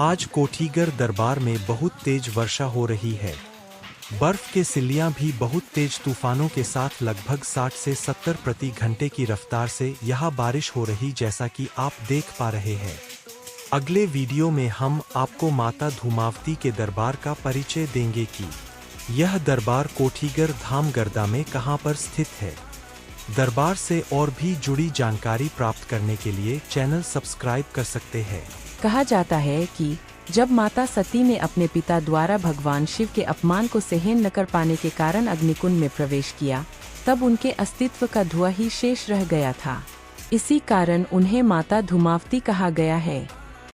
आज कोठीगर दरबार में बहुत तेज वर्षा हो रही है। बर्फ के सिल्लियां भी बहुत तेज तूफानों के साथ लगभग 60 से 70 प्रति घंटे की रफ्तार से यहाँ बारिश हो रही जैसा कि आप देख पा रहे हैं। अगले वीडियो में हम आपको माता धूमावती के दरबार का परिचय देंगे कि यह दरबार कोठीगर धाम गर्दा में कहां पर स्थित है। दरबार से और भी जुड़ी जानकारी प्राप्त करने के लिए चैनल सब्सक्राइब कर सकते हैं। कहा जाता है कि जब माता सती ने अपने पिता द्वारा भगवान शिव के अपमान को सहन न कर पाने के कारण अग्निकुंड में प्रवेश किया, तब उनके अस्तित्व का धुआं ही शेष रह गया था। इसी कारण उन्हें माता धूमावती कहा गया है।